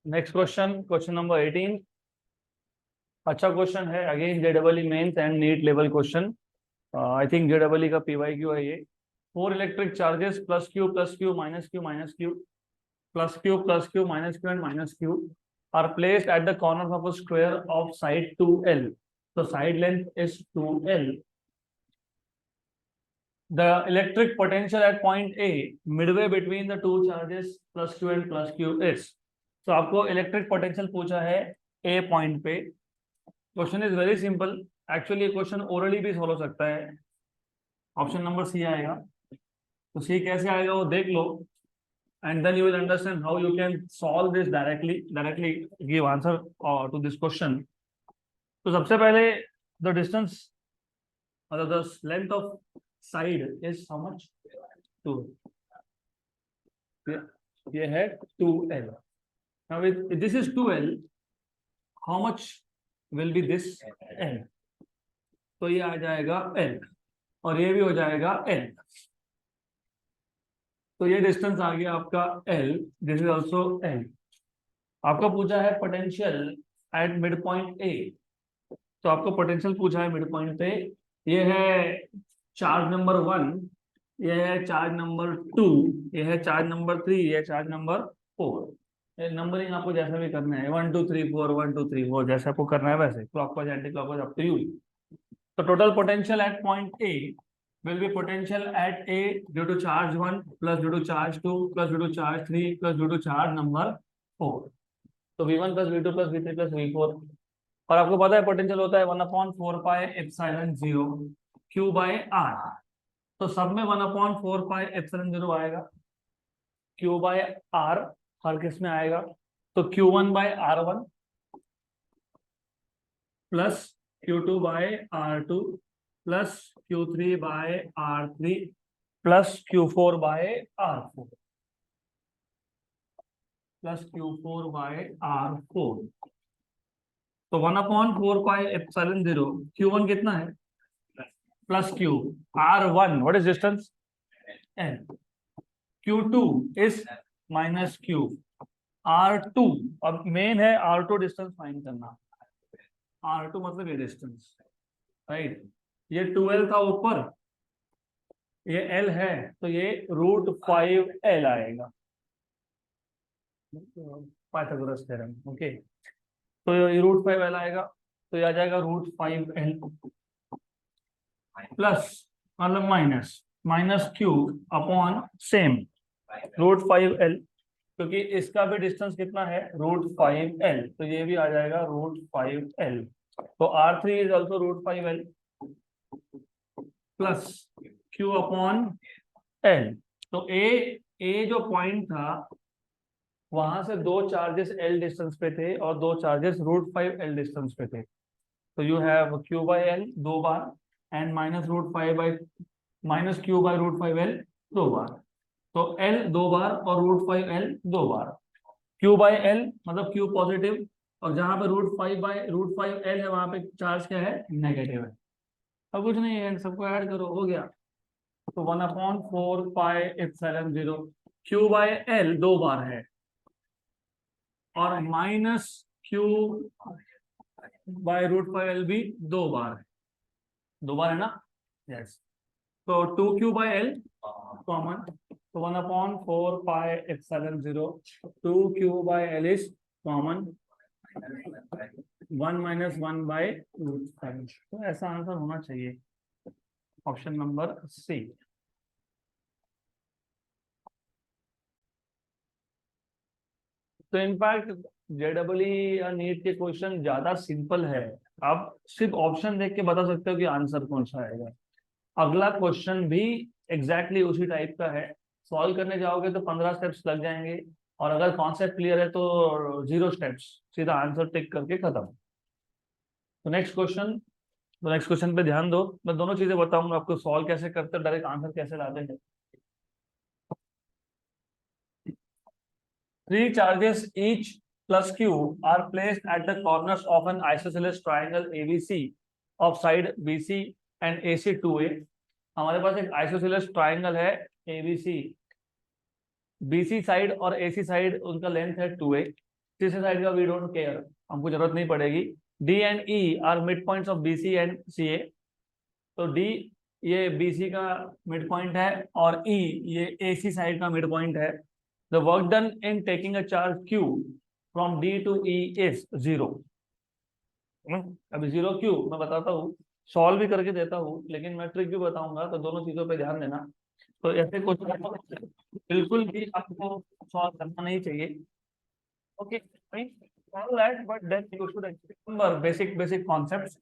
Next question, question number 18। अच्छा question है, again जेडबलई mains and NEET level question. I think जेडबलई का पीवाईक्यू है ये। Four electric charges plus q minus q minus q plus q minus q and minus q are placed at the corner of a square of side 2L। तो side length is 2L। The electric potential at point A midway between the two charges plus Q and plus Q is। तो आपको electric potential पूछा है A point पे। Question is very simple. Actually question orally भी solve हो सकता है। Option number C आएगा। तो सी कैसे आएगा वो देख लो, and then you will understand how you can solve this directly give answer to this question. तो सबसे पहले द डिस्टेंस मतलब the length of side is how much? 2। ये है 2L। Now if this is 2L, how much will be this L? तो ये आ जाएगा L और ये भी हो जाएगा L। तो ये डिस्टेंस आ गया आपका L। This is also L। आपका पूछा है potential at mid point A। तो आपको पोटेंशियल पूछा है मिड पॉइंट पे। ये है चार्ज नंबर 1, ये है चार्ज नंबर 2, ये है चार्ज नंबर 3, ये है चार्ज नंबर 4। नंबरिंग आपको जैसा भी करना है 1 2 3 4 1 2 3 4 जैसे आपको करना है वैसे clockwise anti clockwise up to you. तो total potential at point A will be potential at A due to charge 1 plus due to charge 2 plus due to charge 3 plus due to charge number 4। तो V1 plus V2 plus V3 plus V4। और आपको पता है potential होता है 1/4 pi epsilon 0 Q by R। तो सब में 1/4 पाई एप्सिलॉन 0 आएगा। Q बाय R हर किस में आएगा? तो Q1 by R1 plus Q2 by R2 plus Q3 by R3 plus Q4 by R4 plus Q4 by R4। तो 1/4 पाई एप्सिलॉन 0 Q1 कितना है? Plus Q R1 what is distance N। Q2 is minus Q R2। अब main है R2 distance find करना। R2 मतलब ये distance, right. ये 12 था ऊपर, ये L है तो ये √5L आएगा, पाइथागोरस थ्योरम। ओके, तो ये √5L आएगा। तो ये आ जाएगा √5L प्लस मतलब minus Q upon same √5L, क्योंकि इसका भी डिस्टेंस कितना है √5L। तो ये भी आ जाएगा √5L। तो R3 is also √5L plus Q upon L। तो ए जो पॉइंट था वहां से दो चार्जेस L डिस्टेंस पे थे और दो चार्जेस √5L डिस्टेंस पे थे। तो you have Q by L 2 bar and minus Q by √5L 2 bar. तो L 2 बार और √5L 2 bar. Q by L मतलब Q पॉजिटिव, और जहां पे √5L है वहां पे चार्ज क्या है? नेगेटिव है। अब कुछ नहीं है, सबको ऐड करो, हो गया। तो 1/4 pi epsilon 0 Q by L 2 bar है और माइनस Q बाय √5L भी 2 बार है। 2 बार है ना? यस। तो 2Q बाय L कॉमन, तो 1/4 pi epsilon 0 2Q by L is common 1 - 1 by √5। तो ऐसा आंसर होना चाहिए ऑप्शन नंबर सी। तो इनफैक्ट जेडबलई या नीट के क्वेश्चन ज्यादा सिंपल है। आप सिर्फ ऑप्शन देख के बता सकते हो कि आंसर कौन सा आएगा। अगला क्वेश्चन भी एग्जैक्टली उसी टाइप का है। सॉल्व करने जाओगे तो 15 स्टेप्स लग जाएंगे, और अगर कॉन्सेप्ट क्लियर है तो 0 स्टेप्स, सीधा आंसर टिक करके खत्म। तो नेक्स्ट क्वेश्चन पे ध्यान दो। मैं दोनों चीजें बताऊंगा आपको, सॉल्व कैसे करते हैं, डायरेक्ट आंसर कैसे लाते हैं। Three charges each plus Q are placed at the corners of an isosceles triangle ABC of side BC and AC 2A। हमारे पास एक आइसोसेलेस ट्राइंगल है ABC, BC साइड और AC साइड उनका लेंथ है 2A। तीसरी side का we don't care, हमको जरूरत नहीं पड़ेगी। D and E are mid points of BC and CA. तो डी ये बीसी का मिड पॉइंट है और ई ये एसी साइड का मिड पॉइंट है। The work done in taking a charge Q from D to E is 0। अभी 0 Q मैं बताता हूँ, सॉल्व भी करके देता हूँ, लेकिन मैं ट्रिक भी बताऊंगा, तो दोनों चीजों पे ध्यान देना। तो ऐसे कुछ बिल्कुल भी आपको सॉल्व करना नहीं चाहिए। Okay, all that, but then you should remember basic concepts।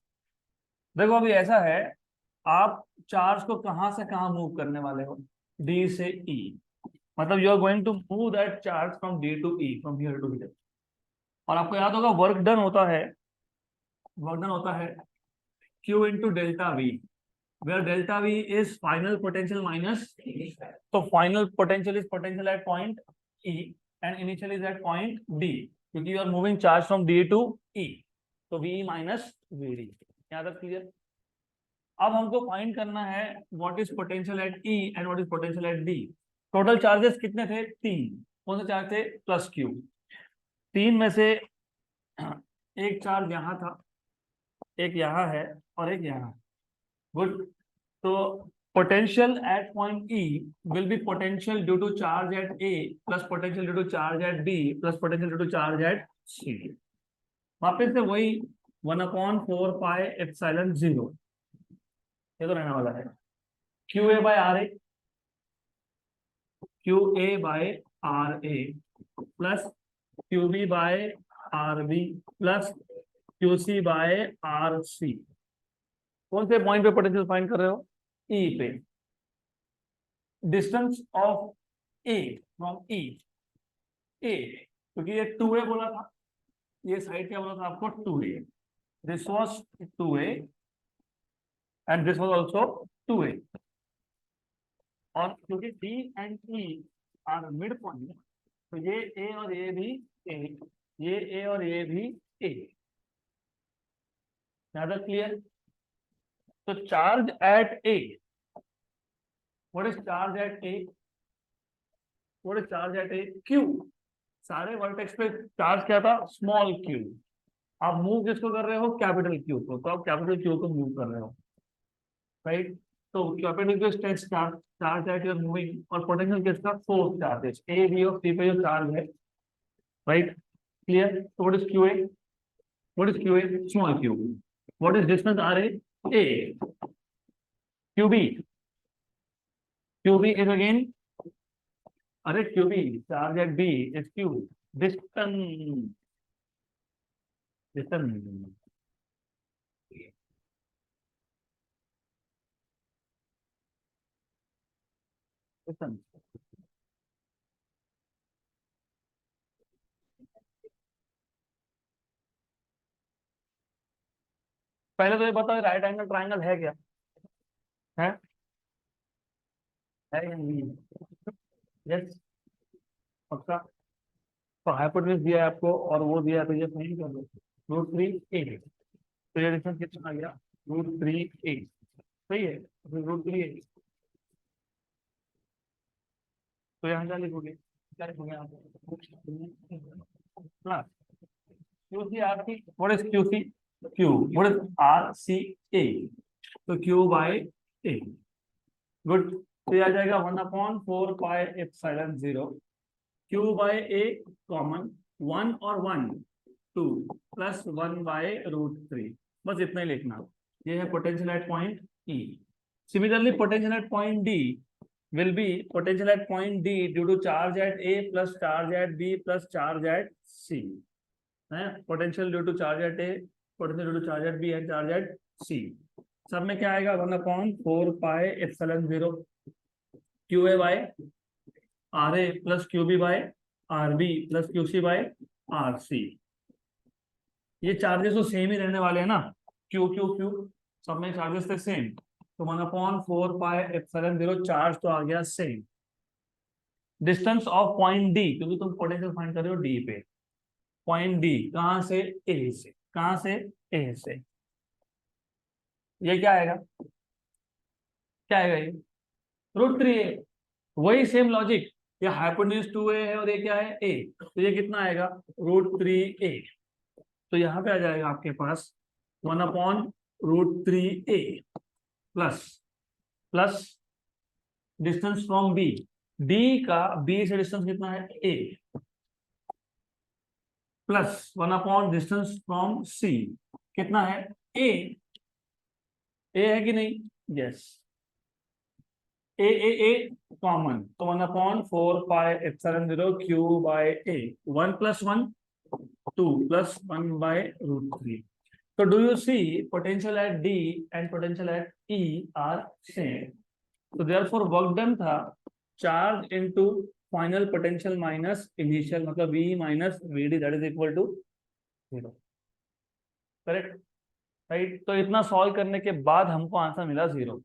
देखो अभी ऐसा है, आप चार्ज को कहां से कहां मूव करने वाले हो, डी से ई, मतलब you are going to move that charge from D to E, from here to here. और आपको याद होगा वर्क डन होता है Q into delta V, where delta V is final potential minus, तो final potential is potential at point E and initial is at point D, क्योंकि you are moving charge from D to E, तो VE minus VD। यहाँ तक clear? अब हमको find करना है what is potential eight E and what is potential eight D। Total charges कितने थे? 3। कौन से चार्ज थे? Plus Q। 3 में से एक चार्ज यहाँ था, एक यहाँ है और एक यहाँ। गुड। तो potential at point E will be potential due to charge at A plus potential due to charge at B plus potential due to charge at C। वापस से वही 1/4 पाई एप्सिलॉन 0 ये तो रहने वाला है। QA by are A, QA by are A plus QB by are B plus QC by are C. कौन से पॉइंट पे पोटेंशियल फाइंड कर रहे हो? E पे। डिस्टेंस ऑफ ए फ्रॉम ई, ए क्योंकि ये 2A बोला था, ये साइड क्या बोला था आपको? 2A। This was 2A and this was also 2A। और क्योंकि D and E are mid point, तो ये A और ये भी A, ये A और ये भी A। ज्यादा क्लियर? तो charge at A, what is charge at A? What is charge at A? Q। सारे वर्टेक्स पे चार्ज क्या था? Small q। आप मूव किसको कर रहे हो? कैपिटल क्यू को, तो आप कैपिटल क्यू को मूव कर रहे हो, राइट। तो capital q states charge, charge that you are moving, और पोटेंशियल किसका? फोर्स चार्जेस ए बी और सी पे जो चार्ज है, राइट। क्लियर? तो what is q A? What is q A? Small q. What is distance r A? A. Q B, q B is again, अरे q B charge at B is q. Distance, distance, distance. पहले तो ये बताओ, right angle triangle है क्या? है या नहीं है? यस, पक्का? तो हाइपोटेन्यूज दिया है आपको और वो दिया है, तो ये फाइंड कर दो। √3a, तो ये डिफरेंस कितना आ गया? √3a। सही है, √3a। तो यहाँ क्या लिखोगे? क्या लिखोगे यहाँ पे? Plus QC RC। What is QC? Q। What is RCA? तो Q बाय A। गुड। तो ये आ जाएगा 1/4 pi epsilon 0। Q by A common, 1 और 1 2 प्लस 1/√3, बस इतना ही लिखना। ये है potential at point E। Similarly potential at point D will be potential at point D due to charge at A plus charge at B plus charge at C है। Potential due to charge at A, potential due to charge at B and charge at C. सब में क्या आएगा? 1/4 pi epsilon 0 q A by are A plus q B by are B plus q C by are C. ये charges तो same ही रहने वाले हैं ना, क्यू क्यू क्यू, सब में चार्जेस थे सेम। तो 1/4 पाई एप्सिलॉन 0 चार्ज तो आ गया same. Distance of point D, क्योंकि तुम पोटेंशियल फाइंड कर रहे हो डी पे, पॉइंट डी कहां से? ए से। कहां से? ए से। ये क्या आएगा? क्या आएगा ये? √3a। वही सेम लॉजिक, ये हाइपोटेन्यूज 2a है और ये क्या है a, तो ये कितना आएगा √3a। तो यहाँ पे आ जाएगा आपके पास 1/√3a plus plus distance from b, d का b से डिस्टेंस कितना है a, plus 1 distance from c कितना है a, है कि नहीं, यस, ए कॉमन, तो 1/4πε0 q/a, 1 + 1 2 + 1/√3। So do you see potential at D and potential at E are same? So therefore work done था charge into final potential minus initial, मतलब V minus VD that is equal to 0, correct, right. तो इतना solve करने के बाद हमको answer मिला 0।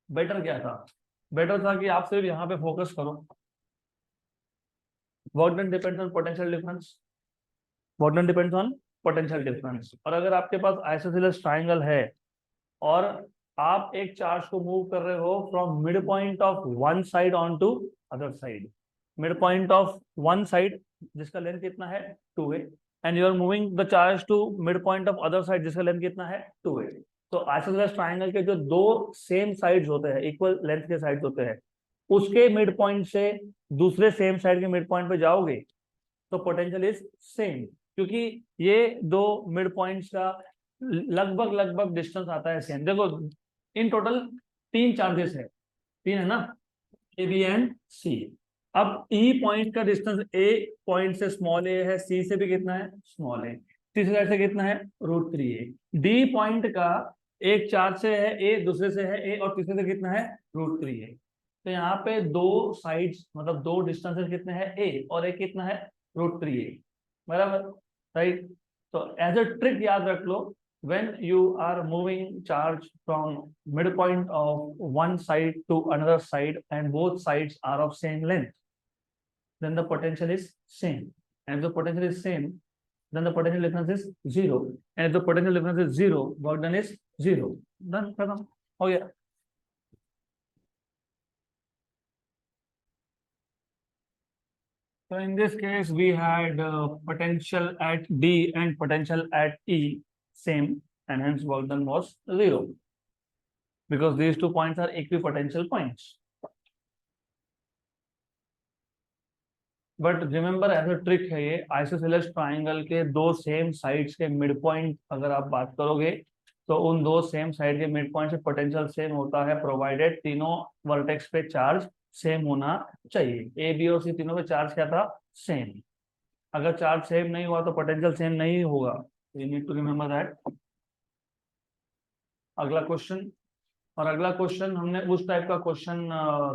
Better क्या था, बेटर था कि आप सिर्फ यहाँ पे फोकस करो, work done depends on potential difference, work done depends on potential difference. और अगर आपके पास आइसोसेलेस ट्राइंगल है और आप एक चार्ज को मूव कर रहे हो from mid point of one side on to other side, mid point of one side जिसका लेंथ कितना है 2a, and you are moving the charge to mid point of other side जिसका length कितना है 2a। तो isosceles triangle के जो दो सेम साइड्स होते हैं, इक्वल लेंथ के साइड्स होते हैं, उसके मिड पॉइंट से दूसरे सेम साइड के मिड पॉइंट पे जाओगे तो पोटेंशियल इज सेम, क्योंकि ये दो मिड पॉइंट्स का लगभग लगभग डिस्टेंस आता है सेम। देखो इन टोटल 3 चार्जेस है, 3 है ना, ए बी एंड सी। अब ई पॉइंट का डिस्टेंस ए पॉइंट से स्मॉल ए है, सी से भी कितना है स्मॉल ए, तीसरे साइड से कितना है √3a। डी पॉइंट का एक चार्ज से है ए, दूसरे से है ए और तीसरे से कितना है √3a। तो यहाँ पे दो साइड्स मतलब दो डिस्टेंसेस कितने हैं ए और एक कितना है √3a, बराबर, राइट। तो एज अ ट्रिक याद रख लो, when you are moving charge from midpoint of one side to another side and both sides are of same length, then the potential is same, and if the potential is same then the potential difference is 0, and if the potential difference is 0 work done is 0, done, खत्म हो गया। So in this case we had potential at D and potential at E same, and hence work done was 0 because these 2 points are equipotential points. But remember as a trick है ये, isosceles triangle के दो same sides के mid point अगर आप बात करोगे तो उन दो सेम साइड के मिड पॉइंट से पोटेंशियल सेम होता है, प्रोवाइडेड तीनों वर्टेक्स पे चार्ज सेम होना चाहिए। ए बी और सी तीनों पे चार्ज क्या था सेम, अगर चार्ज सेम नहीं हुआ तो पोटेंशियल सेम नहीं होगा, you need to remember that. अगला क्वेश्चन, और अगला क्वेश्चन हमने उस टाइप का क्वेश्चन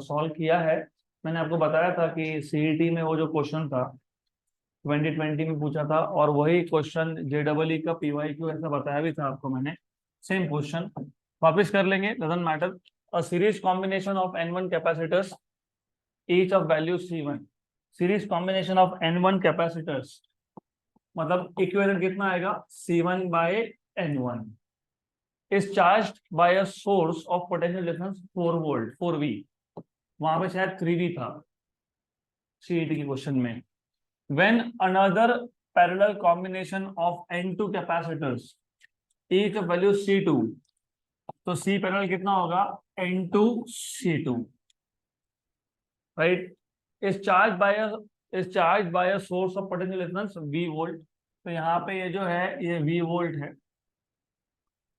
सॉल्व किया है, मैंने आपको बताया था कि सीईटी में वो जो क्वेश्चन था 2020 में पूछा था, और वही क्वेश्चन जेडबलई का पीवाईक्यू ऐसा बताया भी था आपको मैंने, सेम क्वेश्चन वापस कर लेंगे, doesn't matter. A series combination of n1 capacitors each of value C1, series combination of n1 capacitors मतलब इक्विवेलेंट कितना आएगा C1/n1 is charged by a source of potential difference 4 volt 4V, वहां पे शायद 3V था सीईटी के question में। when another parallel combination of n2 capacitors each of value C2, तो C पैरेलल कितना होगा n2 C2, right, is charged by a source of potential difference V volt। तो यहाँ पे ये जो है ये V volt है,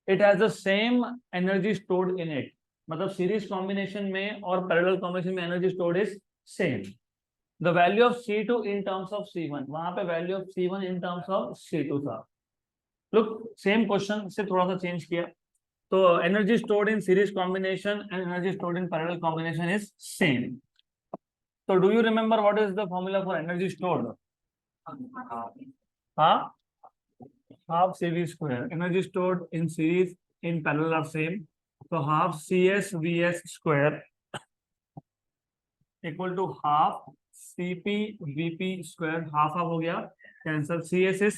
it has the same energy stored in it, मतलब सीरीज कॉम्बिनेशन में और पैरेलल कॉम्बिनेशन में energy stored is same. The value of C2 in terms of C1, वहां पे value of C1 in terms of C2 था। Look same question से थोड़ा सा चेंज किया, तो energy stored in series combination and energy stored in parallel combination is same. तो do you remember what is the formula for energy stored? हाँ, half CV square, energy stored in series in parallel are same, so half CS VS square equal to half CP VP square, half हो गया cancel, CS is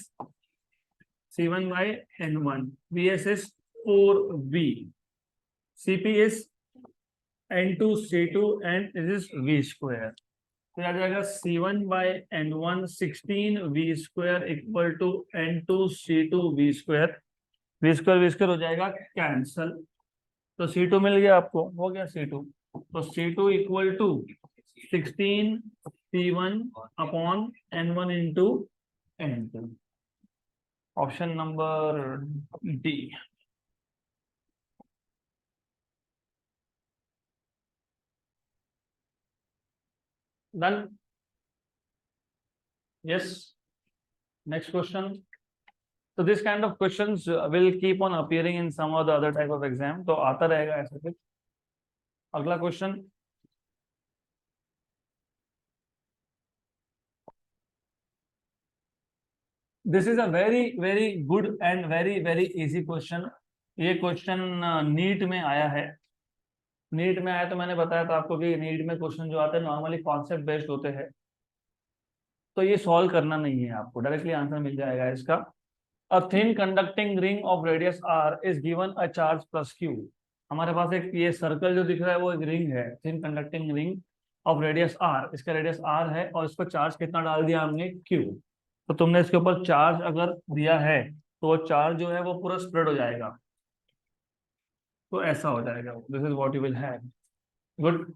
C1/n1, VS is 4V, CP is N2 C2 and this is V square। तो आ जाएगा C1/N1 16V² equal to N2 C2V²। V² हो जाएगा cancel. तो C2 मिल गया आपको, हो गया C2। तो C2 equal to 16C1/N1 into N2। Option number D. Done. Yes. Next question. So this kind of questions will keep on appearing in some or the other type of exam. तो आता रहेगा ऐसा कुछ। अगला question. This is a very very good and very very easy question. ये question NEET में आया है। नीट में आया तो मैंने बताया था आपको कि नीट में क्वेश्चन जो आते हैं नॉर्मली कॉन्सेप्ट बेस्ड होते हैं। तो ये सॉल्व करना नहीं है, आपको डायरेक्टली आंसर मिल जाएगा इसका। A thin conducting ring of radius r is given a charge plus q। हमारे पास एक ये सर्कल जो दिख रहा है वो एक रिंग है, thin conducting ring of radius r। इसका रेडियस r है और इस पर चार्ज कितना डाल दिया हमने, q। तो तुमने इसके ऊपर चार्ज अगर दिया है तो वो चार्ज जो है वो पूरा स्प्रेड हो जाएगा। तो ऐसा हो जाएगा, this is what you will have. Good.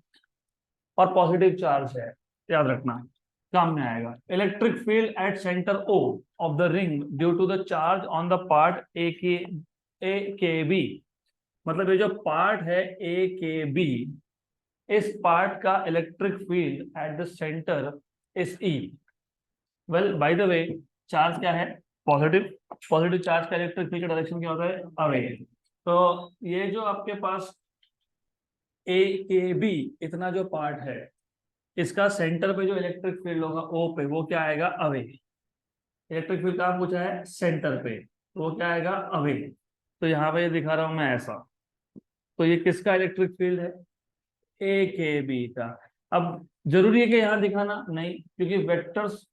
और पॉजिटिव चार्ज है, याद रखना, काम में आएगा। Electric field at centre O of the ring due to the charge on the part A K B. मतलब ये जो पार्ट है A K B, इस पार्ट का electric field at the centre is E। Well by the way, charge क्या है, positive. Positive charge का electric field का डायरेक्शन क्या होता है, अवे। तो ये जो आपके पास A K B इतना जो पार्ट है, इसका सेंटर पे जो इलेक्ट्रिक फील्ड होगा ओ पे, वो क्या आएगा, अवे। इलेक्ट्रिक फील्ड कहाँ पूछा है, सेंटर पे, तो वो क्या आएगा, अवे। तो यहाँ पे दिखा रहा हूं मैं ऐसा। तो ये किसका इलेक्ट्रिक फील्ड है, A K B का। अब जरूरी है कि यहाँ दिखाना नहीं, क्योंकि vectors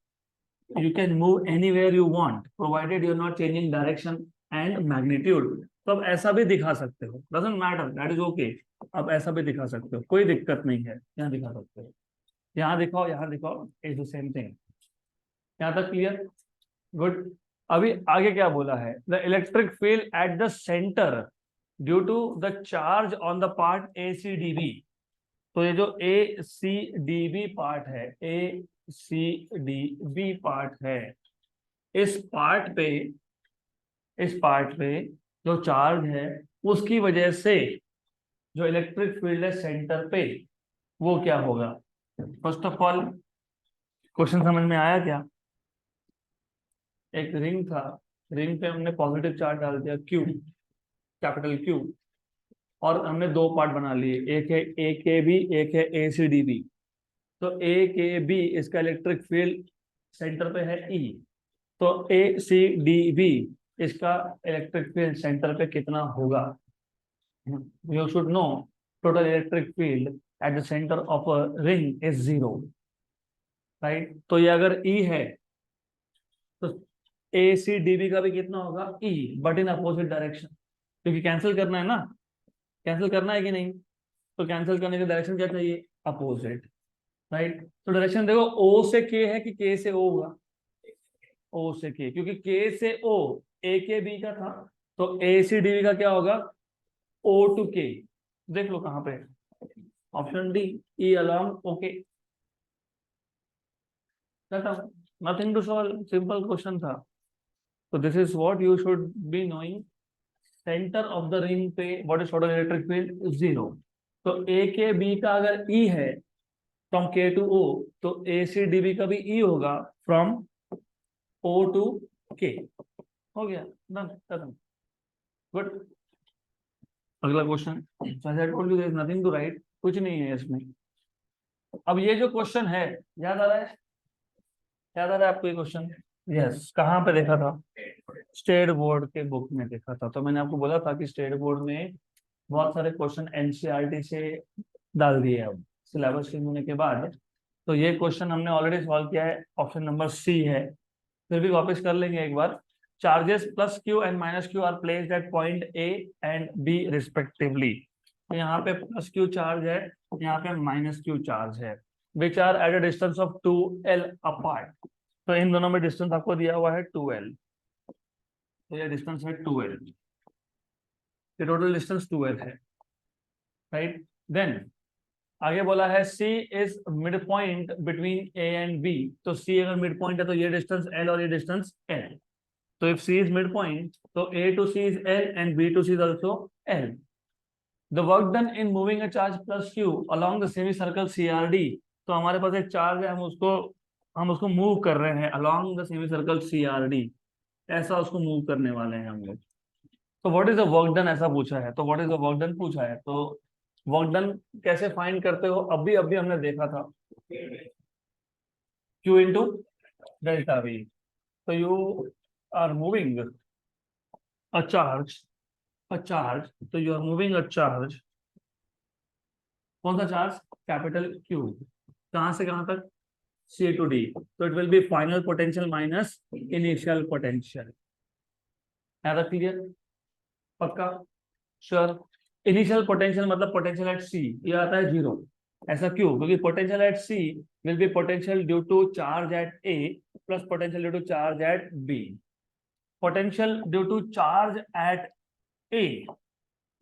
you can move anywhere you want provided you're not changing direction and magnitude। तो अब ऐसा भी दिखा सकते हो, doesn't matter, that is okay। अब ऐसा भी दिखा सकते हो, कोई दिक्कत नहीं है, यहाँ दिखा सकते हो। यहाँ दिखाओ, यहाँ दिखाओ, इज द सेम थिंग। यहाँ तक क्लियर, गुड। अभी आगे क्या बोला है, the electric field at the centre due to the charge on the part A C D B। तो ये जो A C D B part है, A C D B part है, इस पार्ट पे, इस पार्ट पे जो चार्ज है उसकी वजह से जो इलेक्ट्रिक फील्ड है सेंटर पे, वो क्या होगा। फर्स्ट ऑफ ऑल क्वेश्चन समझ में आया क्या। एक रिंग था, रिंग पे हमने पॉजिटिव चार्ज डाल दिया Q, कैपिटल Q। और हमने दो पार्ट बना लिए, एक है A K B, एक है A C D B। तो A K B इसका इलेक्ट्रिक फील्ड सेंटर पे है E। तो A C D B इसका इलेक्ट्रिक फील्ड सेंटर पे कितना होगा। You should no total electric field at the centre of a ring is 0, right. तो ये अगर E है तो A C D B का भी कितना होगा, E, but in opposite direction, क्योंकि कैंसिल करना है ना, कैंसिल करना है कि नहीं। तो कैंसिल करने की डायरेक्शन क्या चाहिए, अपोजिट, राइट। तो डायरेक्शन देखो, O से K है कि K से O होगा, O से K, क्योंकि K से O A K B का था। तो A C D B का क्या होगा, O to K। देख लो कहां पे, option D, E along OK। Nothing to solve, simple question था। तो this is what you should be knowing. Centre of the ring पे what is total electric field, 0। तो A K B का अगर E है फ्रॉम K to O, तो A C D B का भी E होगा फ्रॉम O to K। हो गया, डन, खत्म, गुड। अगला question, I told you there is nothing to write, कुछ नहीं है इसमें। अब ये जो क्वेश्चन है, याद आ रहा है, याद आ रहा है आपको ये क्वेश्चन, यस, कहाँ पे देखा था, स्टेट बोर्ड के बुक में देखा था। तो मैंने आपको बोला था कि स्टेट बोर्ड में बहुत सारे क्वेश्चन NCERT से डाल दिए अब सिलेबस चेंज होने के बाद। तो ये क्वेश्चन हमने ऑलरेडी सॉल्व किया है, ऑप्शन नंबर सी है, फिर भी वापस कर लेंगे एक बार। Charges plus Q and minus Q are placed at point A एंड B रिस्पेक्टिवली। तो यहाँ पे प्लस Q चार्ज है, यहाँ पे माइनस Q चार्ज है। Which are at a distance of 2L apart. तो इन दोनों में डिस्टेंस आपको दिया हुआ है 2L, तो ये डिस्टेंस है 2L, ये टोटल डिस्टेंस 2L है, राइट। देन आगे बोला है C is mid point between A एंड B। तो C अगर मिड पॉइंट है तो ये डिस्टेंस L और ये डिस्टेंस L। तो if C is mid point तो A to C is L and B to C is also L। The work done in moving a charge plus Q along the semicircle CRD। तो हमारे पास एक charge है, हम उसको move कर रहे हैं along the semicircle CRD, ऐसा उसको मूव करने वाले हैं हम लोग। तो what is the work done ऐसा पूछा है, तो what is the work done पूछा है, तो वर्क डन कैसे फाइंड करते हो, अभी अभी हमने देखा था, Q इंटू डेल्टा V। तो you are moving a charge, तो you are moving a charge, कौन सा चार्ज, कैपिटल Q, कहां से कहां तक, C टू D। तो it will be final potential minus initial potential. है क्लियर, पक्का, श्योर। इनिशियल पोटेंशियल मतलब पोटेंशियल एट C, ये आता है 0। ऐसा क्यों, क्योंकि potential at C will be potential due to charge at A plus potential due to charge at B। Potential due to charge at A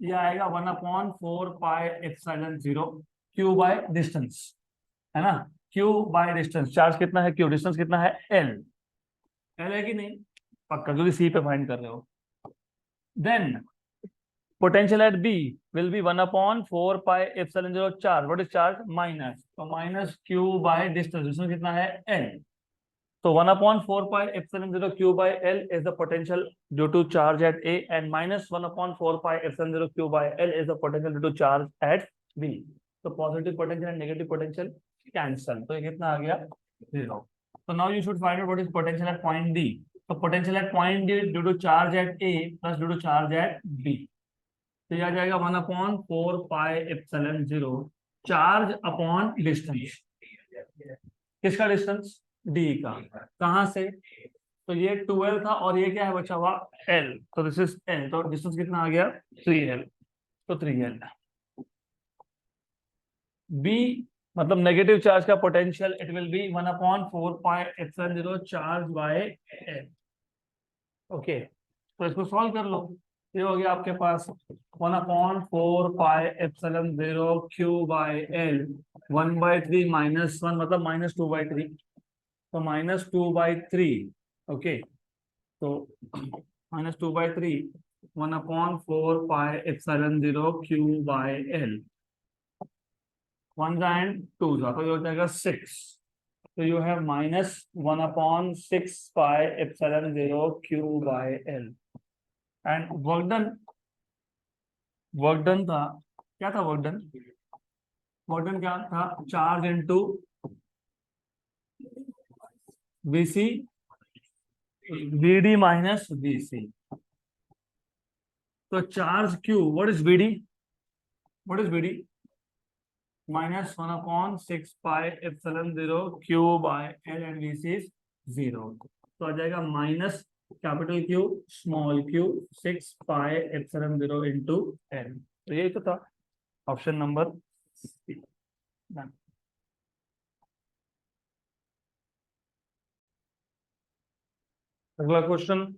ये आएगा 1/4πε0 Q बाय डिस्टेंस, है ना। Q बाय डिस्टेंस, चार्ज कितना है Q, distance कितना है L, L है कि नहीं, पक्का, क्योंकि C पे फाइंड कर रहे हो। Then potential at B will be 1/4πε0 charge, what is charge, minus, तो minus Q by distance, distance कितना है L। तो 1/4πε0 Q by L is the potential due to charge at A and minus 1/4πε0 Q by L is the potential due to charge at B। तो positive potential and negative potential cancel, तो ये कितना आ गया 0। तो now you should find out what is potential at point D। तो potential at point D due to charge at A plus due to charge at B, तो यह आ जाएगा 1/4πε0 चार्ज अपॉन डिस्टेंस, किसका डिस्टेंस, D का, कहां से, तो ये 12 था और ये क्या है बचा हुआ L, तो दिस इज L, तो डिस्टेंस कितना आ गया 3L, तो 3L। B मतलब नेगेटिव चार्ज का potential, it will be 1/4πε0 charge by L। Okay, तो इसको सॉल्व कर लो, ये हो गया आपके पास 1/4πε0 Q बाय L, 1/3 -1 मतलब -2/3, तो -2/3। ओके, तो -2/3 1/4πε0 Q बाय L, 1 and 2 तो ये हो जाएगा 6। तो you have -1/6πε0 Q by L। And work done था, क्या था वर्क डन, क्या था, charge into VC VD minus VC। तो charge Q, what is VD, minus 1/6πε0 Q by L and VC is 0। तो आ जाएगा minus capital Q small q 6πε0 into L। तो यही तो था ऑप्शन नंबर C। अगला question,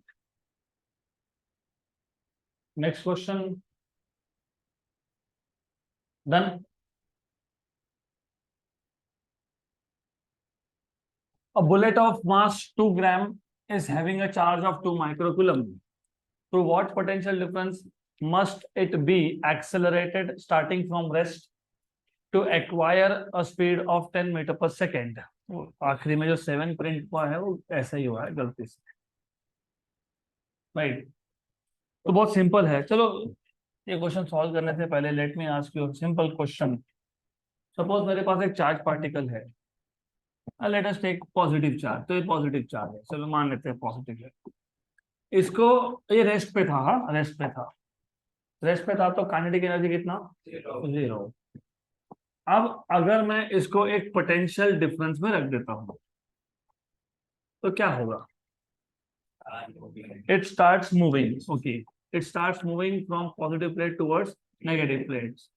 next question, done. A bullet of mass 2 gram is having a charge of 2 microcoulomb. Through what potential difference must it be accelerated starting from rest to acquire a speed of 10 metre पर second. आखिरी में जो 7 print हुआ है वो ऐसा ही हुआ है गलती से, राइट। तो बहुत सिंपल है, चलो ये क्वेश्चन सॉल्व करने से पहले let me ask you simple question. Suppose मेरे पास एक चार्ज पार्टिकल है, let us take positive charge, तो ये पॉजिटिव चार्ज है, चलो मान लेते हैं पॉजिटिव है। इसको, ये रेस्ट पे था, हाँ रेस्ट पे था, तो काइनेटिक एनर्जी कितना, 0। अब अगर मैं इसको एक पोटेंशियल डिफरेंस में रख देता हूं तो क्या होगा, it starts moving, okay, it starts moving from positive plate towards negative plates.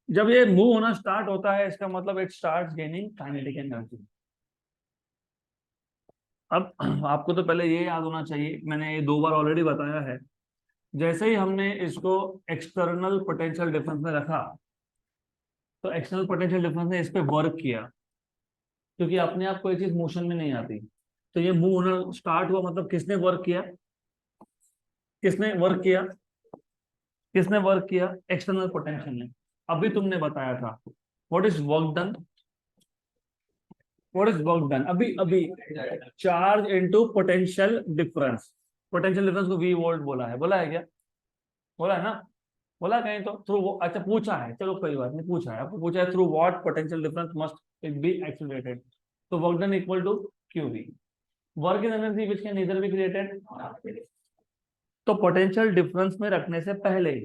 जब ये मूव होना स्टार्ट होता है इसका मतलब it starts gaining kinetic energy. अब आपको तो पहले ये याद होना चाहिए, मैंने ये 2 बार ऑलरेडी बताया है, जैसे ही हमने इसको एक्सटर्नल पोटेंशियल डिफरेंस में रखा तो एक्सटर्नल पोटेंशियल डिफरेंस ने इस पे वर्क किया, क्योंकि अपने आप कोई चीज मोशन में नहीं आती। तो ये मूव होना स्टार्ट हुआ, मतलब किसने वर्क किया, किसने वर्क किया, किसने वर्क किया, एक्सटर्नल पोटेंशियल ने। अभी तुमने बताया था what is work done, what is work done, अभी अभी charge into potential difference. Potential difference को वी वोल्ट बोला है, बोला है क्या, बोला है ना, बोला कहीं तो थ्रू, अच्छा पूछा है, चलो कोई बात नहीं, पूछा है आपको, पूछा है through what potential difference must it be accelerated, तो work done equal to Q V, work is energy which can neither be created. तो पोटेंशियल डिफरेंस में रखने से पहले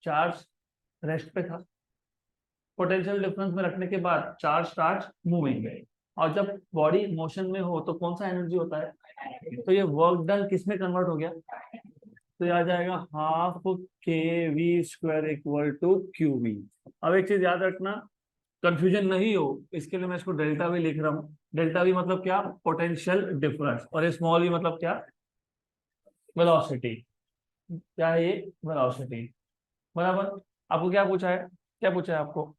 चार्ज रेस्ट पे था, पोटेंशियल डिफरेंस में रखने के बाद चार्ज स्टार्ट मूविंग, और जब बॉडी मोशन में हो तो कौन सा एनर्जी होता है, तो ये वर्क डन किस में कन्वर्ट हो गया, तो ये आ जाएगा हाफ के V square equal to Q V. अब एक चीज याद रखना, कंफ्यूजन नहीं हो इसके लिए मैं इसको डेल्टा वी लिख रहा हूँ। डेल्टा वी मतलब क्या, पोटेंशियल डिफरेंस, और ये स्मॉल वी मतलब क्या, वेलोसिटी। क्या है ये, वेलोसिटी, बराबर। आपको क्या पूछा है, क्या पूछा है आपको,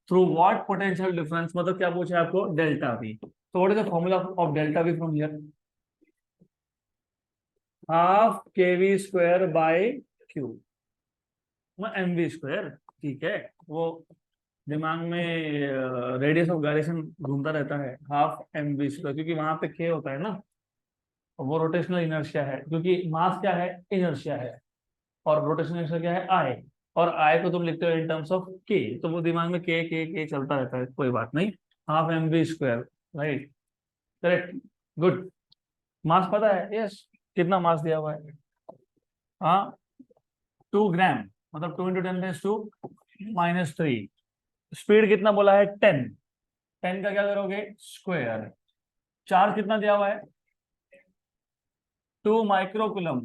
थ्रू व्हाट पोटेंशियल डिफरेंस, मतलब क्या पूछा है आपको, डेल्टा वी। तो what is the formula of delta V from here, half के V square by Q, M V square, ठीक है। वो दिमाग में रेडियस ऑफ गायरेशन घूमता रहता है, हाफ एम वी स्क्वायर, क्योंकि वहां पे के होता है ना, वो रोटेशनल इनर्शिया है, क्योंकि मास क्या है, इनर्शिया है, और रोटेशनल इनर्शिया क्या है, आई, और आई को तुम लिखते हो इन टर्म्स ऑफ के, तो वो दिमाग में के चलता रहता है, कोई बात नहीं, half M V square, right, correct, good. Mass पता है, यस, कितना मास दिया हुआ है, हाँ 2 ग्राम, मतलब 2 × 10⁻⁻3। स्पीड कितना बोला है, 10, 10 का क्या करोगे, स्क्वायर। चार्ज कितना दिया हुआ है, 2 माइक्रो कूलम,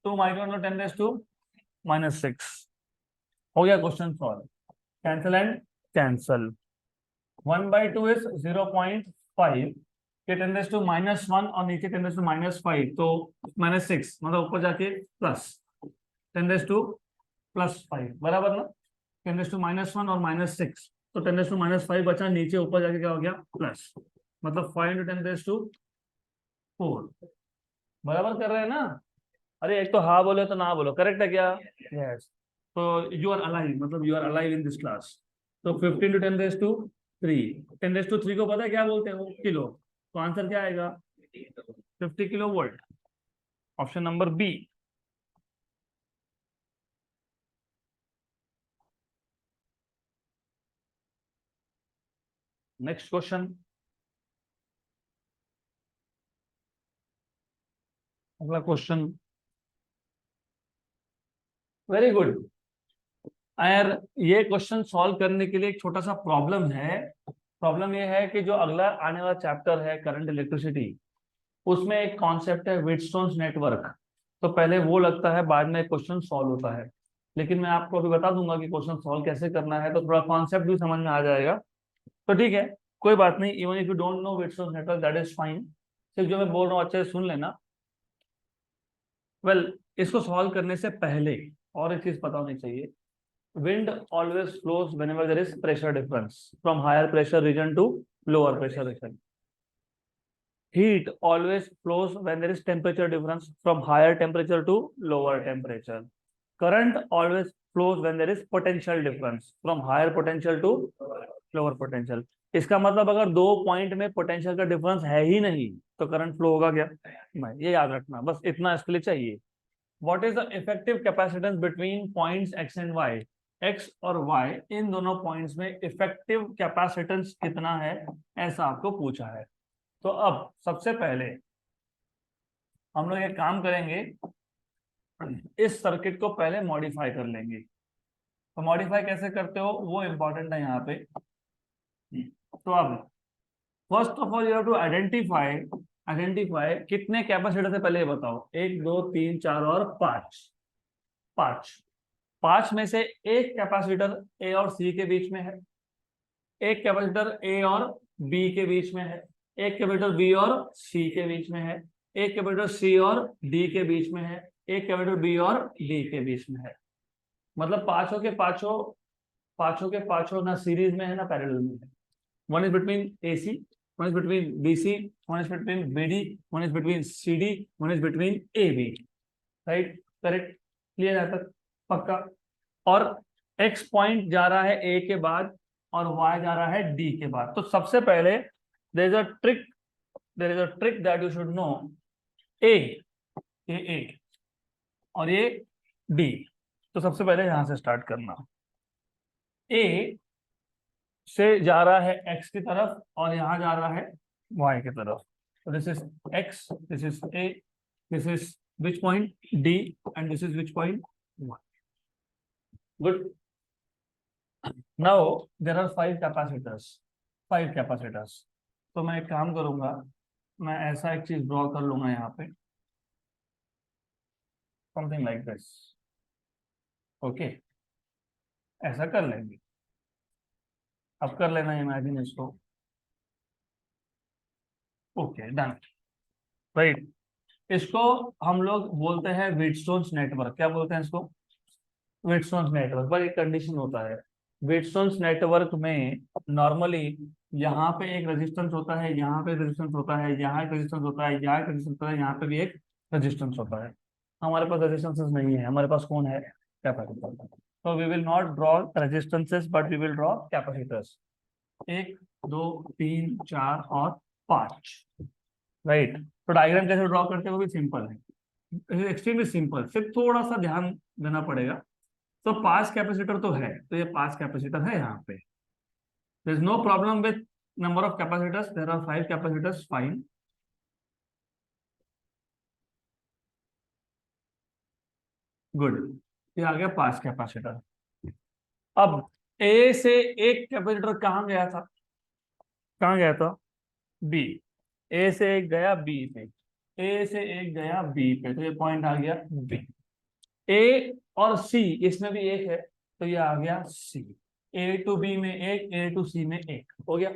2 माइक्रो 10⁻⁻6। हो गया question solve, cancel and cancel, 1/2 is 0.5, के 10⁻⁻1 और नीचे 10⁻⁻5, तो -6, मतलब ऊपर जाके प्लस 10⁻+5, बराबर ना, 10⁻⁻1 और -6, तो 10⁻⁻5 बचा, नीचे ऊपर जाके क्या हो गया, प्लस, मतलब 5 × 10⁻⁴, बराबर कर रहे हैं ना। अरे एक तो हाँ बोले तो ना बोलो, करेक्ट है क्या, यस। तो यू आर अलाइव, मतलब you are alive in this class. तो 15 × 10⁻3, 10⁻3 को पता है क्या बोलते हैं, वो किलो, तो आंसर क्या आएगा, 50 kV, option number B. Next question, अगला क्वेश्चन, वेरी गुड। यार ये क्वेश्चन सॉल्व करने के लिए एक छोटा सा प्रॉब्लम है, प्रॉब्लम ये है कि जो अगला आने वाला चैप्टर है करंट इलेक्ट्रिसिटी, उसमें एक कॉन्सेप्ट है व्हीटस्टोन्स नेटवर्क, तो पहले वो लगता है, बाद में क्वेश्चन सॉल्व होता है। लेकिन मैं आपको अभी बता दूंगा कि क्वेश्चन सॉल्व कैसे करना है, तो थोड़ा कॉन्सेप्ट भी समझ में आ जाएगा, तो ठीक है, कोई बात नहीं, even if you don't know Wheatstone's network that is fine, सिर्फ जो मैं बोल रहा हूँ अच्छे से सुन लेना। वेल, इसको सॉल्व करने से पहले और एक चीज पता होनी चाहिए, wind always flows whenever there is pressure difference from higher pressure region to lower pressure region. Heat always flows when there is temperature difference from higher temperature to lower temperature. Current always flows when there is potential difference from higher potential to lower potential. इसका मतलब अगर 2 point में potential का difference है ही नहीं तो current flow होगा क्या, नहीं, ये याद रखना, बस इतना इसके लिए चाहिए। What is the effective capacitance between points X and Y, X और वाई इन दोनों पॉइंट्स में इफेक्टिव कैपेसिटेंस कितना है, ऐसा आपको पूछा है। तो अब सबसे पहले हम लोग एक काम करेंगे, इस सर्किट को पहले मॉडिफाई कर लेंगे। तो मॉडिफाई कैसे करते हो वो इंपॉर्टेंट है यहाँ पे। तो अब first of all you have to identify, identify कितने कैपेसिटर से, पहले बताओ, 1 2 3 4 और 5, 5, 5 में से एक कैपेसिटर ए और सी के बीच में है, एक कैपेसिटर ए और बी के बीच में है, एक कैपेसिटर बी और सी के बीच में है, एक कैपेसिटर सी और डी के बीच में है, एक कैपेसिटर बी और डी के बीच में है। मतलब पांचों के पांचों ना सीरीज में है ना पैरेलल में है। One is between A C, one is between B C, one is between B D, one is between C D, one is between A B. Right, correct, clear है तक, पक्का। और x पॉइंट जा रहा है a के बाद और y जा रहा है d के बाद। तो सबसे पहले there is a trick that you should know. ये a और ये d। तो सबसे पहले यहां से स्टार्ट करना। a से जा रहा है x की तरफ और यहां जा रहा है y की तरफ। तो this is x, this is a, this is which point d and this is which point y. Good. Now there are 5 capacitors, 5 capacitors. तो मैं एक काम करूंगा, मैं ऐसा एक चीज ड्रॉ कर लूंगा यहाँ पे, समथिंग लाइक दिस। ओके, ऐसा कर लेंगे। अब कर लेना इमेजिन इसको। Okay, done. राइट, इसको हम लोग बोलते हैं व्हीटस्टोन्स नेटवर्क। क्या बोलते हैं इसको? व्हीटस्टोन्स नेटवर्क। पर एक कंडीशन होता है, व्हीटस्टोन्स नेटवर्क में नॉर्मली यहाँ पे एक रेजिस्टेंस होता है, यहाँ पे रेजिस्टेंस होता है, यहाँ एक रेजिस्टेंस होता है, यहाँ एक रेजिस्टेंस होता है, यहाँ पे भी एक रेजिस्टेंस होता है। हमारे पास रेजिस्टेंसेस नहीं है, हमारे पास कौन है? कैपेसिटर। तो we will not draw resistances but we will draw capacitors. 1 2 3 4 और 5। राइट, तो डायग्राम कैसे ड्रॉ करते हैं वो भी सिंपल है, एक्सट्रीमली सिंपल, सिर्फ थोड़ा सा ध्यान देना पड़ेगा। तो 5 कैपेसिटर तो है, तो ये 5 कैपेसिटर है यहाँ पे। There is no problem with number of capacitors, there are 5 capacitors, fine. Good, ये आ गया 5 कैपेसिटर। अब ए से एक कैपेसिटर कहाँ गया था? कहाँ गया था? बी। ए से एक गया बी पे, ए से एक गया बी पे, तो ये पॉइंट आ गया बी। ए और सी इसमें भी एक है, तो ये आ गया सी। ए टू बी में एक, ए टू सी में एक, हो गया।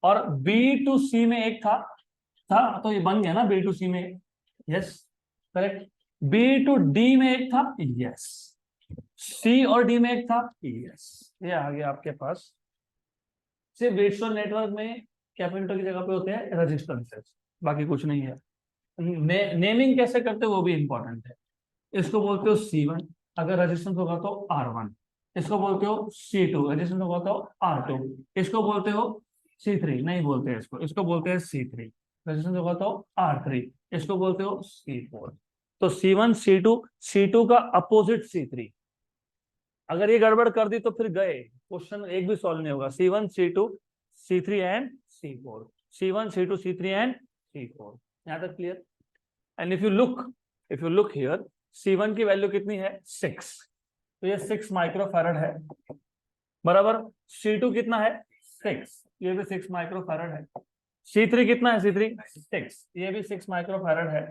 और बी टू सी में एक था तो ये बन गया ना बी टू सी में। Yes, correct. B to D में एक था, यस। सी और डी में एक था, यस। ये आ गया आपके पास। सिर्फ व्हीटस्टोन नेटवर्क में कैपेसिटर की जगह पे होते हैं रेजिस्टेंसेस, बाकी कुछ नहीं है। नेमिंग कैसे करते हो वो भी इंपॉर्टेंट है। इसको बोलते हो C1, अगर रेजिस्टेंस होगा तो R1। इसको बोलते हो C2, रेजिस्टेंस होगा तो R2। इसको बोलते हो C3, नहीं बोलते इसको, इसको बोलते हैं C3, रेजिस्टेंस होगा तो R3। इसको बोलते हो C4। तो C1 C2, C2 का अपोजिट C3। अगर ये गड़बड़ कर दी तो फिर गए, क्वेश्चन एक भी सॉल्व नहीं होगा। C1 C2 C3 and C4, C1 C2 C3 and C4। यहाँ तक clear? And if you look here, C1 की वैल्यू कितनी है? 6, तो ये 6 माइक्रोफैरड है, बराबर। C2 कितना है? 6, ये भी 6 माइक्रोफैरड है। C3 कितना है? C3 6, ये भी 6 माइक्रोफैरड है।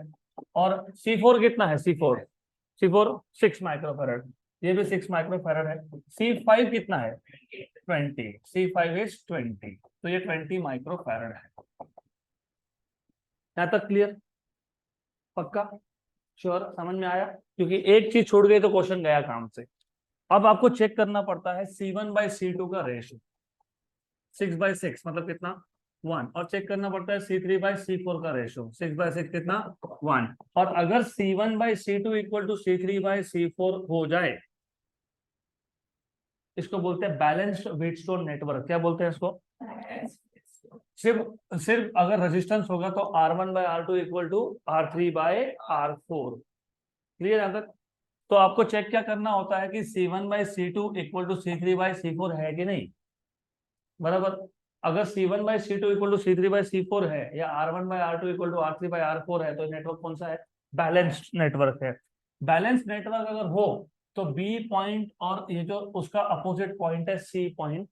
और C4 कितना है? C4 6 माइक्रोफैरड, ये भी 6 माइक्रोफैरड है। C5 कितना है? 20, C5 इज 20, तो ये 20 माइक्रोफैरड है। यहाँ तक क्लियर? पक्का? श्योर? समझ में आया? क्योंकि एक चीज छूट गई तो क्वेश्चन गया काम से। अब आपको चेक करना पड़ता है C1 बाई C2 का रेशियो। 6/6 मतलब कितना? 1। और चेक करना पड़ता है C3 बाई C4 का रेशियो। 6/6 कितना? 1। और अगर C1 by C2 equal to C3 by C4 हो जाए, इसको बोलते हैं बैलेंस्ड व्हीटस्टोन नेटवर्क। क्या बोलते हैं इसको? सिर्फ अगर रेजिस्टेंस होगा तो R1 by R2 equal to R3 by R4। Clear है? तो आपको चेक क्या करना होता है कि C1 by C2 equal to C3 by C4 है कि नहीं, बराबर। अगर C1 by C2 equal to C3 by C4 है, या R1 by R2 equal to R3 by R4 है, तो नेटवर्क कौन सा है? बैलेंस्ड नेटवर्क है। बैलेंस्ड नेटवर्क अगर हो तो B पॉइंट और ये जो उसका अपोजिट पॉइंट है C point,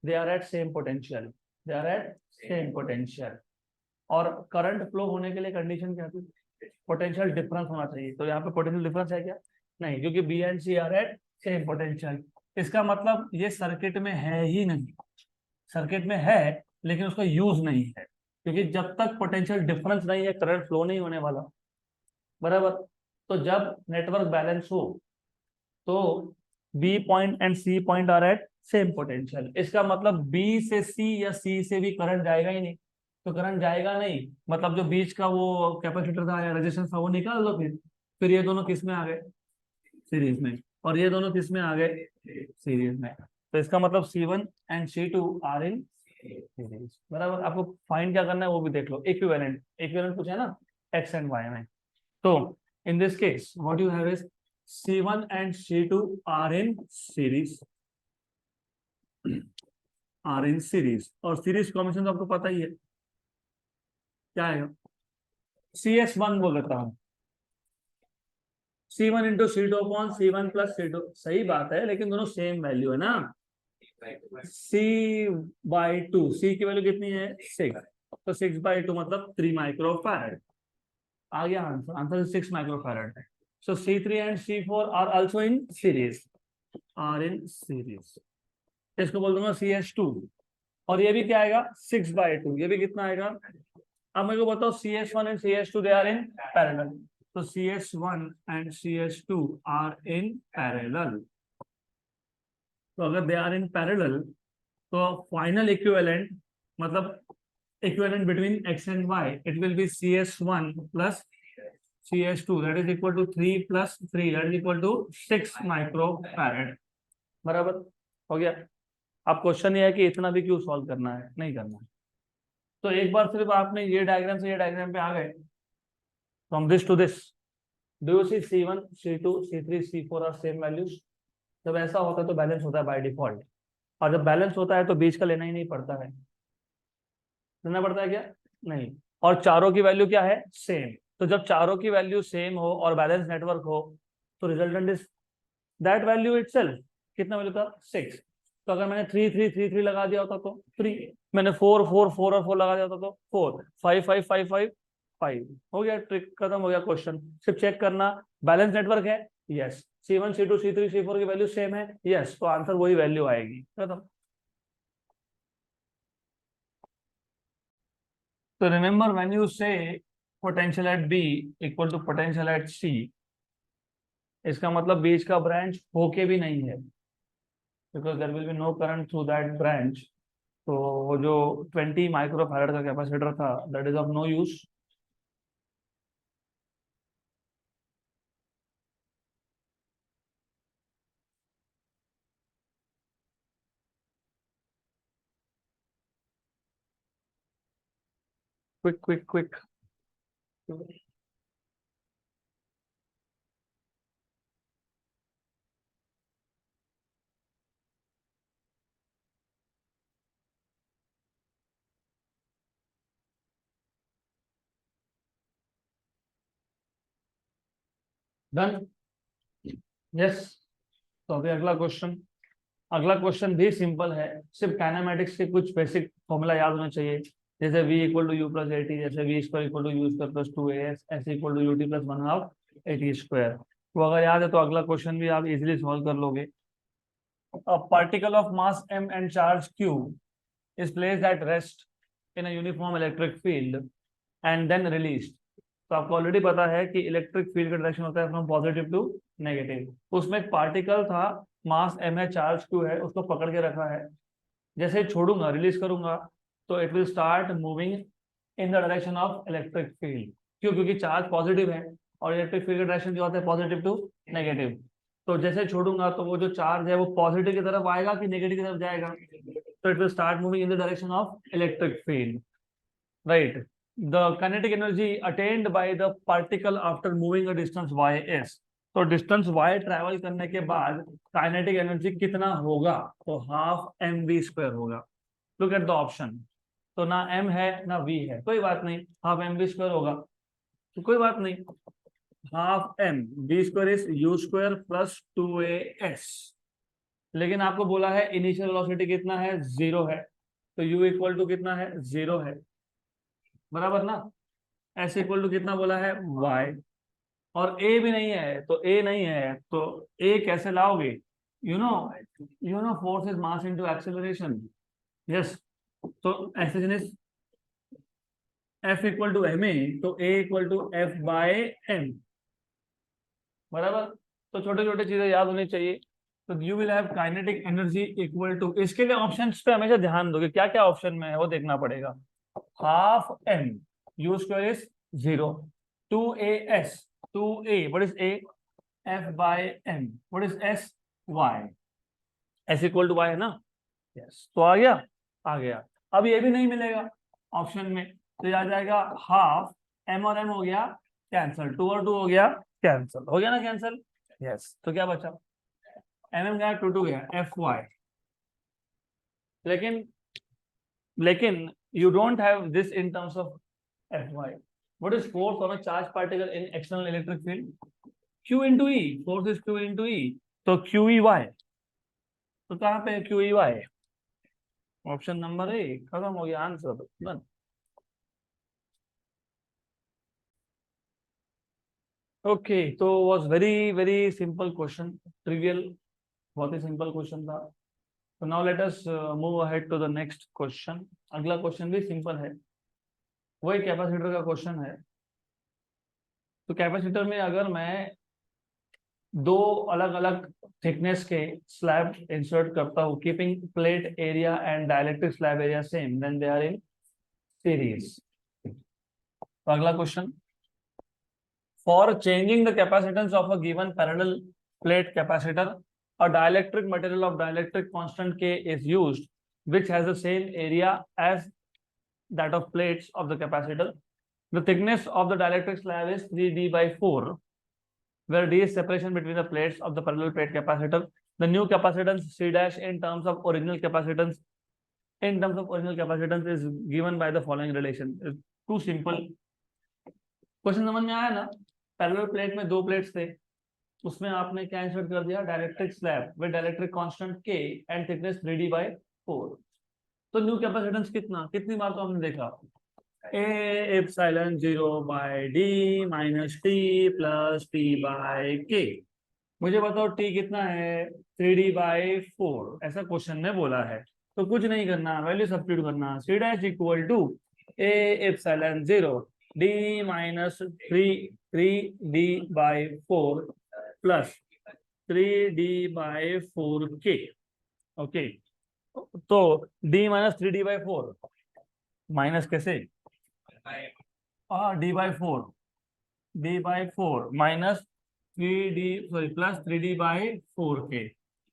they are at same potential, they are at same potential. और करंट फ्लो होने के लिए कंडीशन क्या थी? पोटेंशियल डिफरेंस होना चाहिए। तो यहाँ पे पोटेंशियल डिफरेंस है क्या? नहीं, क्योंकि B and C are at same potential. इसका मतलब ये सर्किट में है ही नहीं, सर्किट में है लेकिन उसका यूज नहीं है, क्योंकि जब तक पोटेंशियल डिफरेंस नहीं है करंट फ्लो नहीं होने वाला, बराबर। तो जब नेटवर्क बैलेंस हो तो B point and C point are at same potential. इसका मतलब बी से सी या सी से भी करंट जाएगा ही नहीं, तो करंट जाएगा नहीं मतलब जो बीच का वो कैपेसिटर था या रेजिस्टेंस था वो निकाल दो फिर ये दोनों किस में आ गए, सीरीज में, और ये दोनों किस में आ गए, सीरीज में। तो इसका मतलब C1 and C2 are in series, बराबर। आपको फाइंड क्या करना है वो भी देख लो, इक्विवेलेंट, इक्विवेलेंट पूछा है ना एक्स एंड वाई में। तो in this case what you have is C1 and C2 are in series, are in series, और सीरीज कॉम्बिनेशन तो आपको पता ही है क्या है, CS1 बोल देता हूं, C1 into C2 upon C1 plus C2, सही बात है लेकिन दोनों सेम वैल्यू है ना। C/2, C की वैल्यू कितनी है 6, तो 6/2 मतलब 3 माइक्रोफैरड आ गया answer, answer 6 microfarad. So C3 and C4 are also in series, are in series. इसको बोल दूंगा CS2, और ये भी क्या आएगा 6/2, ये भी कितना आएगा। अब मेरे को बताओ CS1 and CS2 they are in parallel, तो CS1 and CS2 are in parallel. तो अगर दे आर इन पैरेलल तो फाइनल इक्विवेलेंट मतलब equivalent between x and y it will be CS1 plus CS2 that is equal to 3 plus 3 that is equal to 6 microfarad, बराबर हो गया। अब question ये है कि इतना भी क्यों सॉल्व करना है, नहीं करना है। तो एक बार सिर्फ आपने ये डायग्राम से ये डायग्राम पे आ गए, from this to this do you see C1 C2 C3 C4 are same values. जब ऐसा होता है तो बैलेंस होता है बाय डिफॉल्ट, और जब बैलेंस होता है तो बीच का लेना ही नहीं पड़ता है, लेना पड़ता है क्या, नहीं। और चारों की वैल्यू क्या है सेम, तो जब चारों की वैल्यू सेम हो और बैलेंस नेटवर्क हो तो resultant is that value itself, कितना वैल्यू था 6। तो अगर मैंने 3 3 3 3 लगा दिया होता तो 3, मैंने 4 4 4 और 4 लगा दिया होता तो 4 5 5 5 5 5, हो गया, ट्रिक खत्म हो गया क्वेश्चन। सिर्फ चेक करना बैलेंस नेटवर्क है, yes, C1 C2 C3 C4 की वैल्यू सेम है, यस, तो आंसर वही वैल्यू आएगी, खत्म। तो remember when you say potential at B equal to potential at C, इसका मतलब बीच का ब्रांच होके भी नहीं है, because there will be no current through that branch. तो वो जो 20 माइक्रोफैरड का कैपेसिटर था that is of no use. Quick quick quick, done, yes. तो अभी अगला क्वेश्चन, अगला क्वेश्चन भी सिंपल है, सिर्फ काइनेमेटिक्स के कुछ बेसिक फॉर्मूला याद होना चाहिए, जैसे V equal to u plus a t, जैसे V square equal to u square plus 2AS, s equal to u t plus 1/2 AT square. वो अगर याद है तो अगला क्वेश्चन भी आप इजीली सॉल्व कर लोगे। A particle of mass m and charge q is placed at rest in a uniform electric field and then released। तो आपको ऑलरेडी पता है कि इलेक्ट्रिक फील्ड का डायरेक्शन होता है फ्रॉम पॉजिटिव टू नेगेटिव। उसमें एक पार्टिकल था, मास m है, चार्ज q है, उसको पकड़ के रखा है। जैसे ही छोड़ूंगा, रिलीज करूंगा, तो it will start moving in the direction of electric field. क्यों, क्योंकि चार्ज पॉजिटिव है और इलेक्ट्रिक फील्ड का डायरेक्शन जो होता है पॉजिटिव टू नेगेटिव। तो जैसे छोड़ूंगा तो वो जो चार्ज है वो पॉजिटिव की तरफ आएगा कि नेगेटिव की तरफ जाएगा, तो it will start moving in the direction of electric field, right. The kinetic energy attend by the particle after moving a distance y is, तो डिस्टेंस y ट्रेवल करने के बाद काइनेटिक एनर्जी कितना होगा, तो हाफ mv² होगा। Look at the option, तो ना m है ना v है, कोई बात नहीं, हाफ mv² होगा, तो कोई बात नहीं, half m v² is u² plus 2as। लेकिन आपको बोला है इनिशियल वेलोसिटी कितना है, 0 है, तो u इक्वल टू कितना है, 0 है, बराबर ना। s इक्वल टू कितना बोला है, y, और a भी नहीं है, तो a नहीं है तो a कैसे लाओगे, you know force is mass into acceleration. Yes. तो acceleration is F equal to M A, तो A equal to F by M. बराबर. तो छोटे छोटे चीजें याद होनी चाहिए. तो you will have kinetic energy equal to, इसके लिए ऑप्शंस पे हमेशा ध्यान दोगे, क्या क्या ऑप्शन में है वो देखना पड़ेगा. Half m, u square is 0, 2as, 2a, what is a, f by m, what is s, y, s equal to y है ना. यस. तो आ गया. आ गया. अब ये भी नहीं मिलेगा ऑप्शन में, तो ये आ जाएगा हाफ m और m हो गया कैंसल, 2 और 2 हो गया कैंसल, हो गया ना कैंसल. यस. तो क्या बचा, mm गया, 2 2 गया, fy. लेकिन लेकिन you don't have this in terms of Fy. What is force on a charged particle in external electric field? Q into E. Force is Q into E. तो QEY. तो कहाँ पे है QEY? Option number A. खत्म हो गया answer. Done. Okay. तो was very very simple question, trivial, बहुत ही सिंपल क्वेश्चन था. तो now let us move ahead to the next question. अगला क्वेश्चन भी सिंपल है, वही कैपेसिटर का क्वेश्चन है. तो कैपेसिटर में अगर मैं दो अलग अलग थिकनेस के स्लैब इंसर्ट करता हूँ, keeping plate area and dielectric slab area same, then they are in series. तो अगला question, for changing the capacitance of a given parallel plate capacitor, a dielectric material of dielectric constant K is used which has the same area as that of plates of the capacitor. The thickness of the dielectric slab is 3d by 4, where d is separation between the plates of the parallel plate capacitor. The new capacitance C dash in terms of original capacitance is given by the following relation. It's too simple. Question समझ में आया ना. Parallel plate में दो plates थे, उसमें आपने क्या इंसर्ट कर दिया, dielectric slab with dielectric constant K and thickness 3d by 4. तो न्यू कैपेसिटेंस कितनी बार तो हमने देखा, A epsilon 0 by d minus t plus t by k. मुझे बताओ t कितना है, 3d by 4, ऐसा क्वेश्चन ने बोला है. तो कुछ नहीं करना, वैल्यू सब्स्टिट्यूट करना. c dash equal to A epsilon 0 d minus 3d by 4 plus 3d by 4k. Okay. तो d minus 3d by 4 minus कैसे, d by 4 minus 3d, sorry plus 3d by 4k.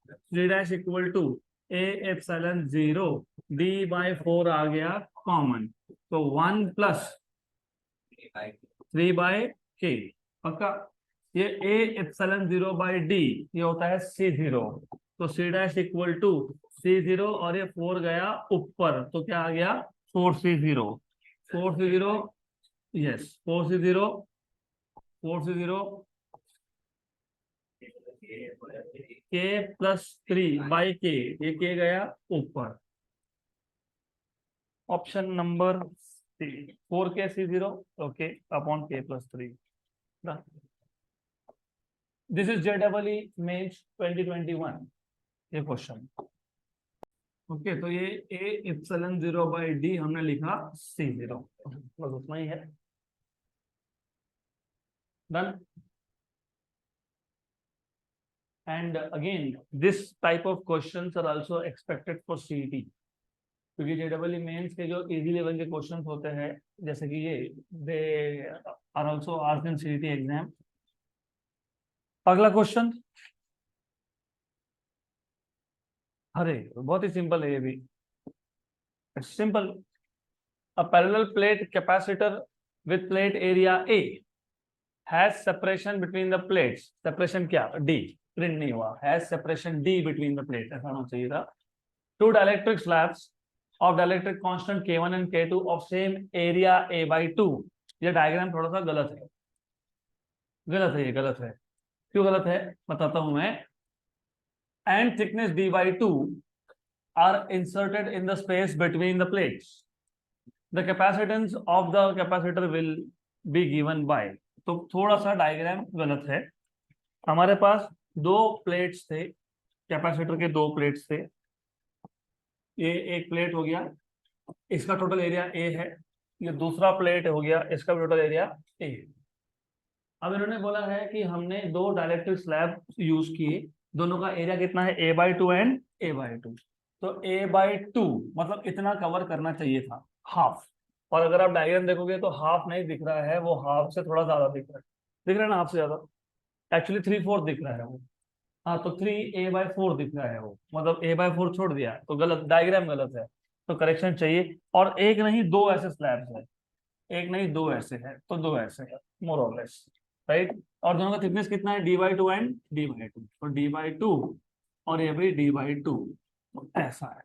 3 dash equal to a epsilon 0 d by 4 आ गया common, तो 1 plus 3 by k. पक्का. ये a epsilon 0 by d ये होता है c0, तो c dash equal to c0 और ये 4 गया ऊपर, तो क्या आ गया 4c0. 4c0, yes 4c0 k plus 3 by k, ये k गया ऊपर. Option number 4k c0 okay upon k plus 3. This is JEE mains 2021 ये क्वेश्चन. ओके. तो ये a एप्सिलॉन 0 बाई d हमने लिखा c0, बस उतना ही है. Done. And again this type of questions are also expected for CET, क्योंकि JEE मेंस के जो इजी लेवल के क्वेश्चंस होते हैं, जैसे कि ये, they are also asked in CET exam. अगला क्वेश्चन, अरे बहुत ही सिंपल है ये भी. Simple. A parallel plate capacitor with plate area A has separation between the plates. Separation क्या, D, प्रिंट नहीं हुआ, has separation D between the plate, ऐसा होना चाहिए था. Two dielectric slabs of dielectric constant K1 and K2 of same area A by 2. ये diagram थोड़ा सा गलत है, ये गलत है. क्यों गलत है बताता हूं मैं. And thickness d by 2 are inserted in the space between the plates. The capacitance of the capacitor will be given by. तो थोड़ा सा डायग्राम गलत है. हमारे पास दो प्लेट्स थे, कैपेसिटर के दो प्लेट्स थे, ये एक प्लेट हो गया, इसका टोटल एरिया ए है, ये दूसरा प्लेट हो गया, इसका टोटल एरिया ए। अब इन्होंने बोला है कि हमने दो डाइलेक्ट्रिक स्लैब यूज किए, दोनों का एरिया कितना है, A/2 एंड A/2। तो A/2 मतलब इतना कवर करना चाहिए था, हाफ। और अगर आप डायग्राम देखोगे तो हाफ नहीं दिख रहा है, वो हाफ से थोड़ा ज्यादा दिख रहा है, दिख रहा है ना, हाफ से ज्यादा, एक्चुअली 3/4 दिख रहा है वो। हाँ, तो 3A/4 दिख रहा है वो, मतलब A/4 छोड़ दिया, तो गलत, डायग्राम गलत है, तो करेक्शन चाहिए। और एक नहीं दो ऐसे स्लैब्स है, एक नहीं दो ऐसे है, तो दो ऐसे है, मोर और लेस, राइट। और दोनों का थिकनेस कितना है, D/2 एंड D/2, तो D/2 और ये भी D/2, ऐसा है,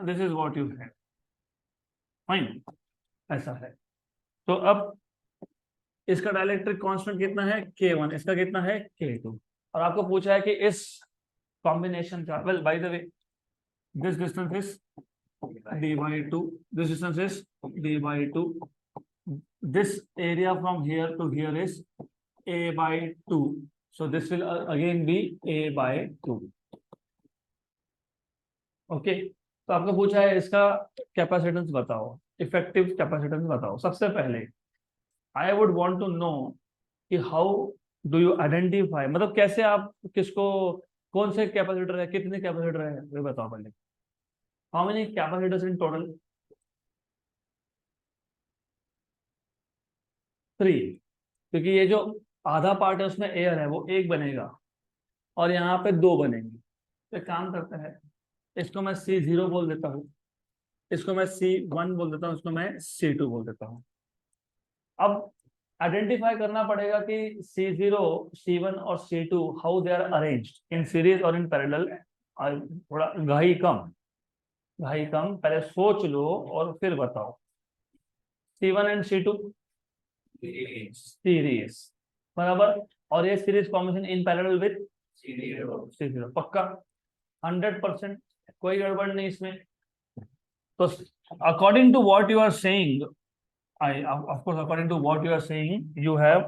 दिस इज व्हाट यू है, फाइन, ऐसा है। तो अब इसका डाइलेक्ट्रिक कांस्टेंट कितना है, K1, इसका कितना है, K2। और आपको पूछा है कि इस कॉम्बिनेशन का, well by the way, this distance is D/2, this distance is D/2, this area from here to here is A/2, so this will again be A/2। Okay, तो आपको पूछा है इसका कैपेसिटेंस बताओ, इफेक्टिव कैपेसिटेंस बताओ। सबसे पहले I would want to know कि हाउ डू यू आइडेंटिफाई, मतलब कैसे आप किसको, कौन से कैपेसिटर है, कितने कैपेसिटर है, ये बताओ पहले। How many capacitors in total, 3, क्योंकि ये जो आधा पार्ट है उसमें एयर है, वो एक बनेगा और यहाँ पे दो बनेंगे। तो एक काम करते हैं, इसको मैं C0 बोल देता हूँ, इसको मैं C1 बोल देता हूँ, इसको मैं C2 बोल देता हूँ। अब आइडेंटिफाई करना पड़ेगा कि C0, C1 और C2 how they are arranged in series और इन पैरेलल। थोड़ा घाई कम, पहले सोच लो और फिर बताओ। C1 एंड C2 सीरीज, बराबर, और ये series combination in parallel with C0, पक्का 100%, कोई गड़बड़ नहीं इसमें। तो according to what you are saying, of course according to what you are saying, you have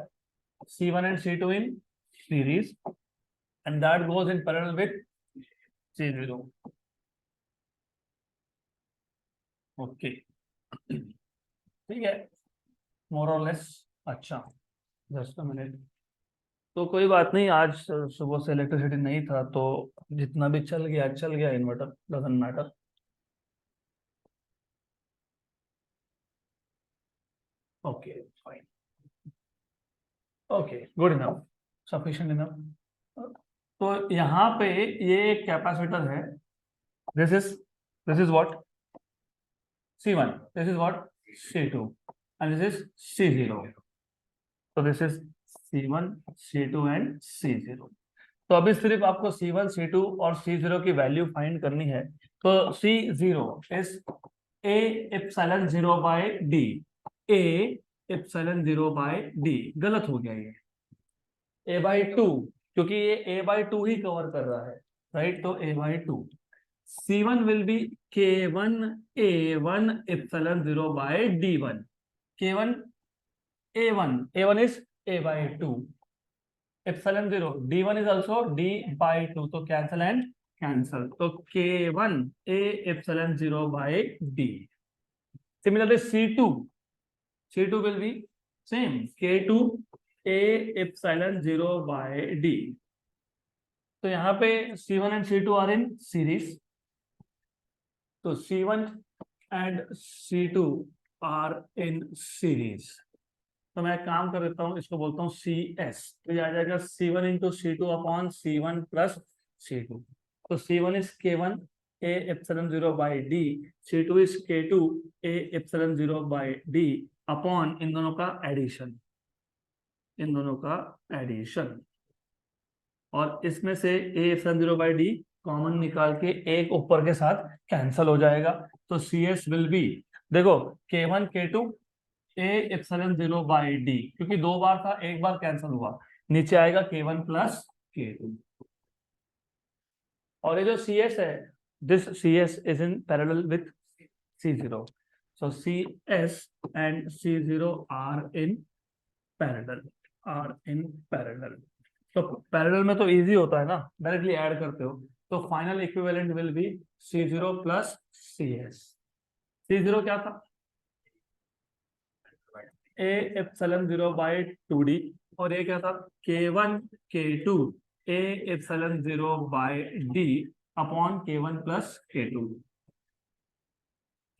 C1 and C2 in series and that goes in parallel with C0। Okay, ठीक है, मोर और less. अच्छा, जस्ट अ मिनट, तो कोई बात नहीं, आज सुबह से इलेक्ट्रिसिटी नहीं था, तो जितना भी चल गया, inverter doesn't matter. Okay fine, okay good enough, sufficient enough. तो यहाँ पे ये कैपेसिटर है, this is what C1, this is what C2, and this is C0, so this is C1, C2 and C0। तो अभी सिर्फ आपको C1, C2 और C0 की वैल्यू फाइंड करनी है। तो C0 is A epsilon 0 by D, A epsilon 0 by D, गलत हो गया ये, A/2, क्योंकि ये A/2 ही कवर कर रहा है, राइट, तो A/2। C1 will be K1 A1 epsilon 0 by D1, K1 A1 is A/2, epsilon 0 D1 is also D/2, तो cancel and cancel, तो K1 A epsilon 0 by D। Similarly C2 will be same, K2 A epsilon 0 by D। तो यहाँ पे C1 and C2 are in series, तो C1 and C2 are in series. तो मैं काम कर देता हूँ, इसको बोलता हूँ CS, तो ये आ जाएगा C1 into C2 upon C1 plus C2। तो C1 is K1 A epsilon 0 by D, C2 is K2 A epsilon 0 by D अपॉन इन दोनों का एडिशन, और इसमें से A epsilon 0 by D common निकाल के एक ऊपर के साथ कैंसल हो जाएगा, तो CS विल बी, देखो K1 K2 A epsilon 0 by D, क्योंकि दो बार था, एक बार कैंसल हुआ, नीचे आएगा K1 प्लस K2। और ये जो CS है, this CS is in parallel with C0, so CS and C0 are in parallel, तो पैरेलल में तो इजी होता है ना, डायरेक्टली ऐड करते हो। तो final equivalent will be C0 plus CS। C0 क्या था? A epsilon 0 by 2D। और ये क्या था? K1 K2 A epsilon 0 by D upon K1 plus K2।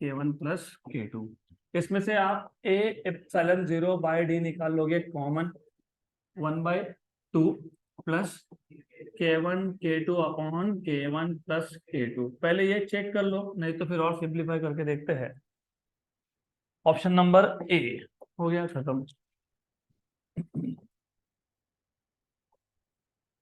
K1 plus K2, इसमें से आप ए एप्सिलॉन 0 बाई D निकाल लोगे common, 1/2 plus K1 K2 upon K1 plus K2। पहले ये चेक कर लो, नहीं तो फिर और सिंप्लीफाई करके देखते हैं। ऑप्शन नंबर ए हो गया खत्म।